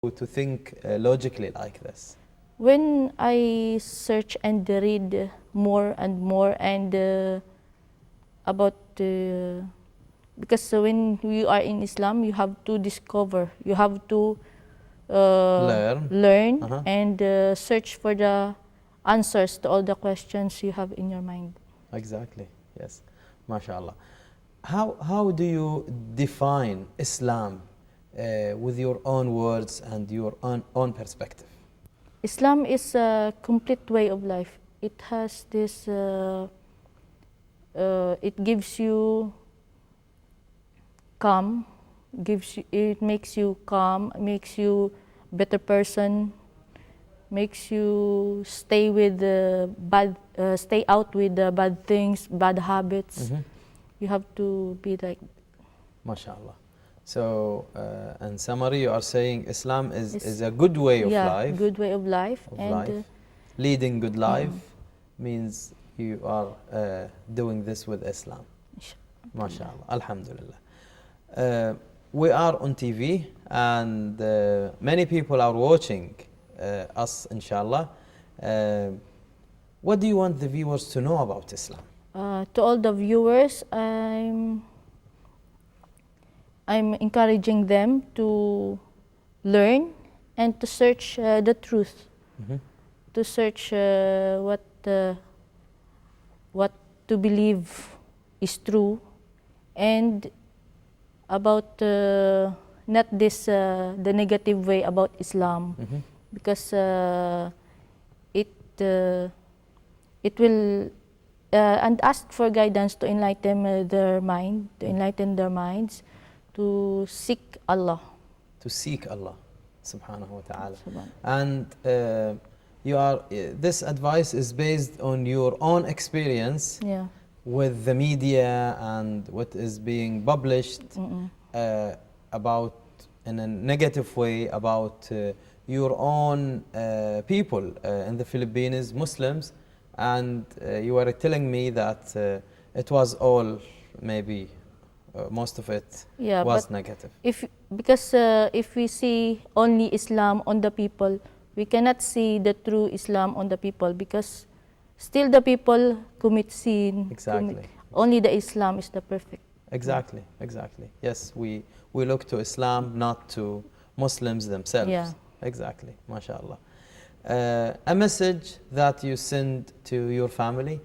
to think logically like this? When I search and read more and more and about because when you are in Islam, you have to discover, you have to learn Uh-huh. and search for the answers to all the questions you have in your mind. Exactly, yes. MashaAllah. How do you define Islam with your own words and your own perspective? Islam is a complete way of life. It has this, it gives you calm, it makes you calm, makes you better person, makes you stay with the stay out with the bad things, bad habits. You have to be like. MashaAllah. So, in summary, you are saying Islam is a good way of life. Good way of life. Leading good life means you are doing this with Islam. MashaAllah. Alhamdulillah. We are on TV and many people are watching us, inshallah. What do you want the viewers to know about Islam? To all the viewers, I'm encouraging them to learn and to search the truth, to search what to believe is true, and about not this the negative way about Islam, because it will and ask for guidance to enlighten their mind, to enlighten their minds, to seek Allah. To seek Allah, subhanahu wa ta'ala. And this advice is based on your own experience with the media and what is being published about, in a negative way, about your own people in the Philippines, Muslims, and you were telling me that it was all maybe most of it was negative. Because if we see only Islam on the people, we cannot see the true Islam on the people, because still the people commit sin. Exactly. Only the Islam is the perfect. Exactly, exactly. Yes, we look to Islam, not to Muslims themselves. Yeah. Exactly, mashallah. A message that you send to your family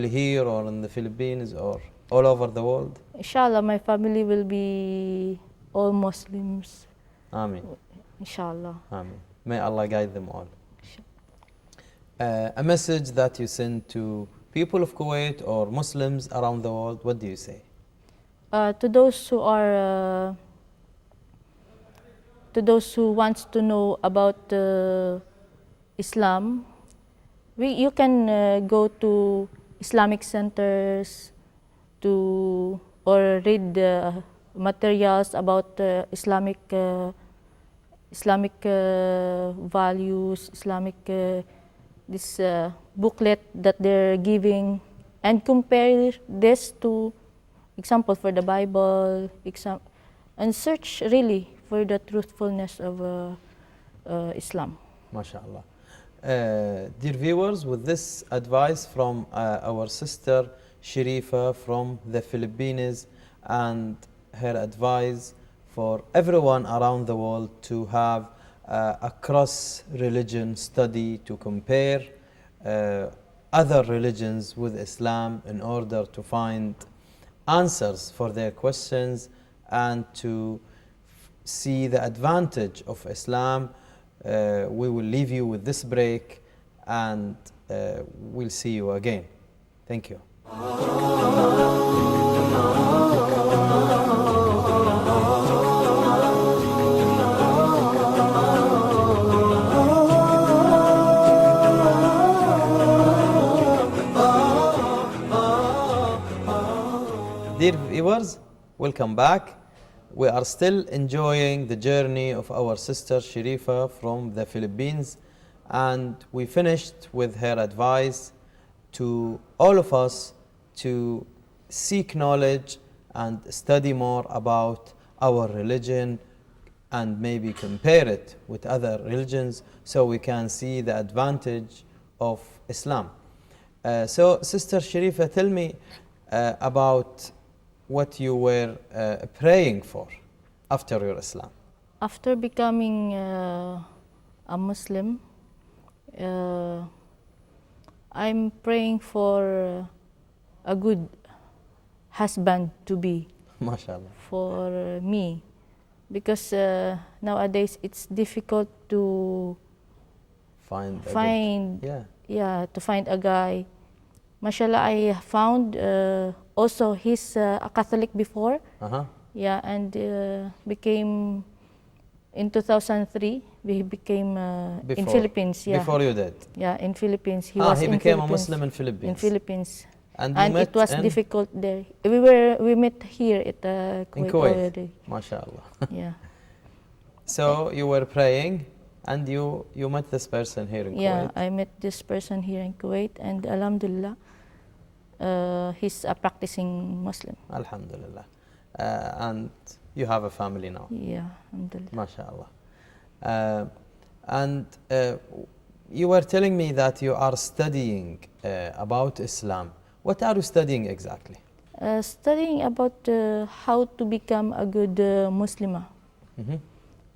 here or in the Philippines or all over the world? Inshallah, my family will be all Muslims. Ameen. Inshallah. Ameen. May Allah guide them all. A message that you send to people of Kuwait or Muslims around the world, what do you say? To those who are, to those who wants to know about Islam, you can go to Islamic centers or read the materials about Islamic values, Islamic this booklet that they're giving, and compare this to example for the Bible, and search really for the truthfulness of Islam. MashaAllah. Dear viewers, with this advice from our sister Sherifah from the Philippines, and her advice for everyone around the world to have a cross-religion study, to compare other religions with Islam in order to find answers for their questions and to see the advantage of Islam. We will leave you with this break and we'll see you again. Thank you. Dear viewers, welcome back. We are still enjoying the journey of our sister Sherifah from the Philippines, and we finished with her advice to all of us to seek knowledge and study more about our religion, and maybe compare it with other religions so we can see the advantage of Islam. So Sister Sherifah, tell me about what you were praying for after your Islam. After becoming a Muslim, I'm praying for a good husband to be MashaAllah. for me, because nowadays it's difficult to Find a find good, yeah. to find a guy. Mashallah, I found also he's a Catholic before, Uh-huh. and became in 2003 we became in Before. Philippines. Before you did. In Philippines. He was he in became a Philippines. Muslim in Philippines. In Philippines. And you And met it was in, difficult there. We met here at Kuwait, in Kuwait. already. MashaAllah. Yeah. So you were praying and you met this person here in Yeah, Kuwait. I met this person here in Kuwait, and Alhamdulillah, he's a practicing Muslim. Alhamdulillah. And you have a family now. Yeah, Alhamdulillah. MashaAllah. And you were telling me that you are studying about Islam. What are you studying exactly? Studying about how to become a good Muslimah. Mm-hmm.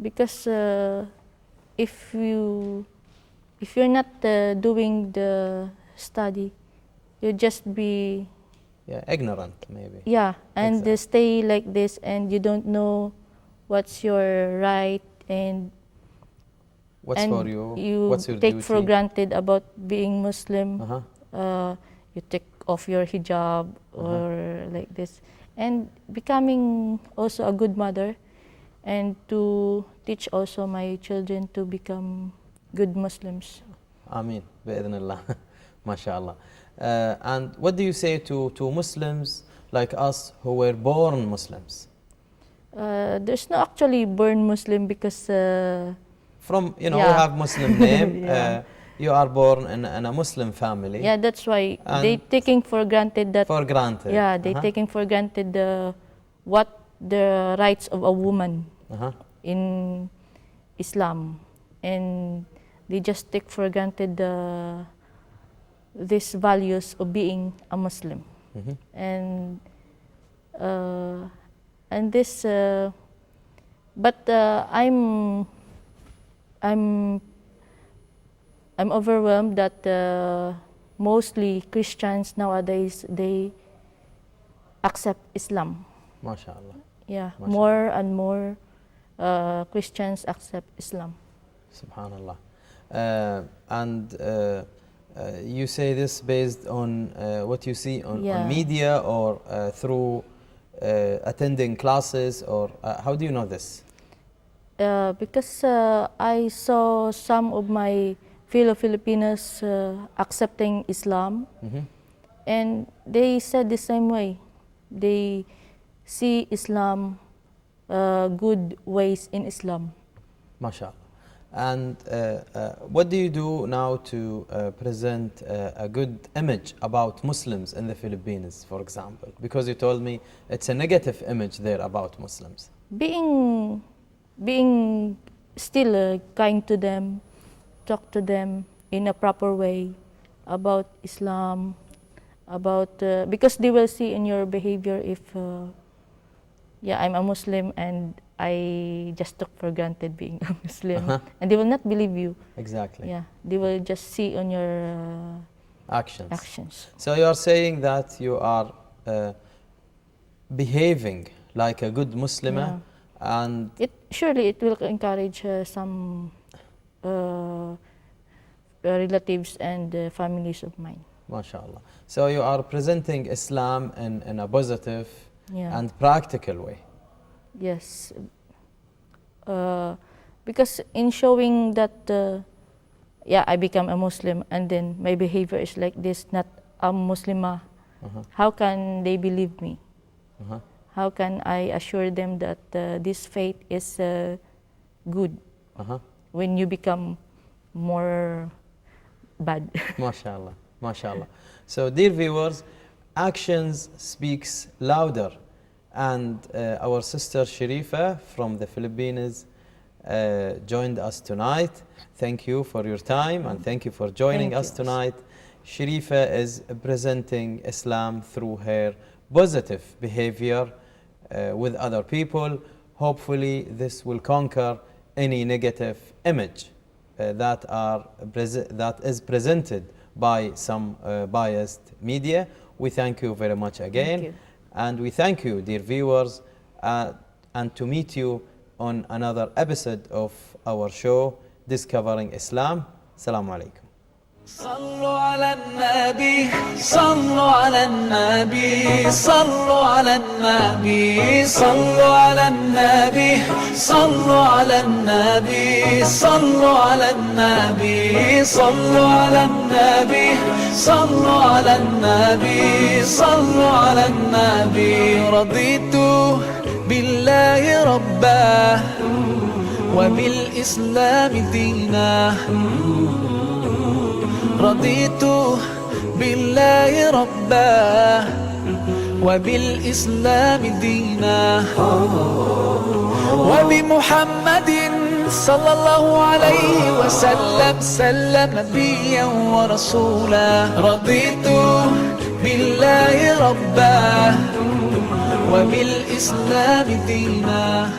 Because if you're not doing the study, you just be Ignorant maybe. and Exactly. stay like this, and you don't know what's your right, and What's for you? you What's your take duty? for granted about being Muslim. Uh-huh. You take off your hijab or like this, and becoming also a good mother, and to teach also my children to become good Muslims. Ameen. Bi'idhnillah. MashaAllah. And what do you say to Muslims like us who were born Muslims? There's no actually born Muslim, because From, we Yeah. have Muslim name. Yeah. You are born in a Muslim family. that's why And they taking for granted that For granted. they taking for granted what the rights of a woman Uh-huh. in Islam, and they just take for granted these values of being a Muslim. Mhm. And this but I'm overwhelmed that mostly Christians nowadays, they accept Islam. MashaAllah. Mashallah. More and more Christians accept Islam. Subhanallah. And you say this based on what you see on media, or through attending classes, or how do you know this? Because I saw some of my fellow Filipinos accepting Islam, Mm-hmm. and they said the same way. They see Islam, good ways in Islam. MashaAllah. And what do you do now to present a good image about Muslims in the Philippines, for example? Because you told me it's a negative image there about Muslims. Being still kind to them, talk to them in a proper way about Islam, because they will see in your behavior if I'm a Muslim and I just took for granted being a Muslim, and they will not believe you. Exactly. They will just see on your actions. So you are saying that you are behaving like a good Muslimah, and surely it will encourage some relatives and families of mine. MashaAllah. So you are presenting Islam in a positive and practical way. Yes. Because in showing that, I become a Muslim, and then my behavior is like this, not a Muslimah, how can they believe me? How can I assure them that this faith is good when you become more bad? MashaAllah. MashaAllah. So dear viewers, actions speaks louder, and our sister Sherifah from the Philippines joined us tonight. Thank you for your time and thank you for joining Thank us you. tonight. Sherifah is presenting Islam through her positive behavior with other people. Hopefully, this will conquer any negative image that is presented by some biased media. We thank you very much again. you. And we thank you, dear viewers, and to meet you on another episode of our show, Discovering Islam. Assalamu alaikum. صلوا على النبي صلوا على النبي صلوا على النبي صلوا على النبي صلوا على النبي صلوا على النبي صلوا على النبي صلوا على النبي صلوا على النبي رضيت بالله ربا وبالإسلام دينا رضيت بالله ربا وبالإسلام دينا وبمحمد صلى الله عليه وسلم سلم نبيا ورسولا رضيت بالله ربا وبالإسلام دينا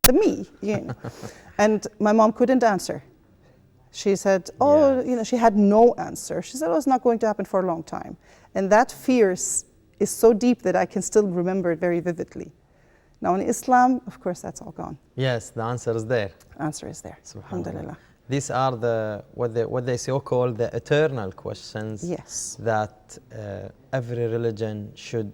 the me, you know. And my mom couldn't answer. She said, oh, Yes. you know, she had no answer. She said, oh, it's not going to happen for a long time. And that fear is so deep that I can still remember it very vividly. Now in Islam, of course, that's all gone. Yes, the answer is there. Answer is there. Subhanallah. Alhamdulillah. These are what they so call the eternal questions. Yes. That every religion should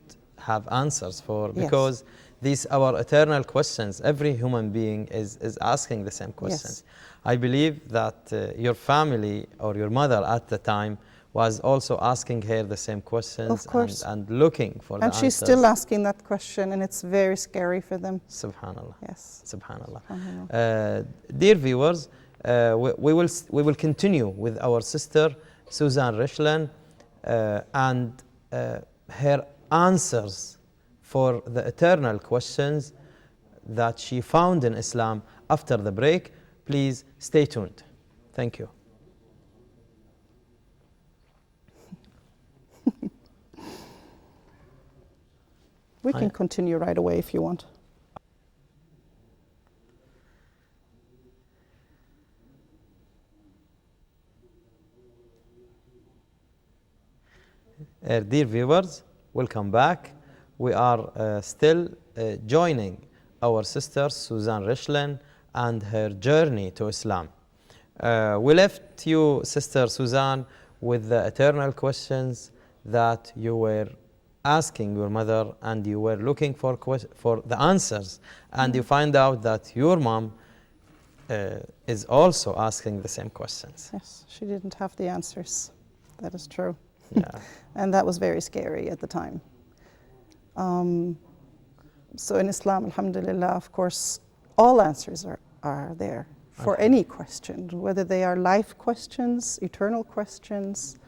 have answers for, Yes. because these our eternal questions. Every human being is asking the same questions. Yes. I believe that your family or your mother at the time was also asking her the same questions. Of course. And looking for the And she's answers. still asking that question, and it's very scary for them. Subhanallah. Yes. Subhanallah. Subhanallah. Dear viewers, we will continue with our sister Suzanne Richlan and her answers for the eternal questions that she found in Islam after the break. Please stay tuned. Thank you. We can continue right away if you want. Dear viewers, welcome back. We are still joining our sister Suzanne Richlan and her journey to Islam. We left you, Sister Suzanne, with the eternal questions that you were asking your mother, and you were looking for the answers, and you find out that your mom is also asking the same questions. Yes, she didn't have the answers. That is true. Yeah. And that was very scary at the time. So in Islam, alhamdulillah, of course, all answers are there for any question, whether they are life questions, eternal questions,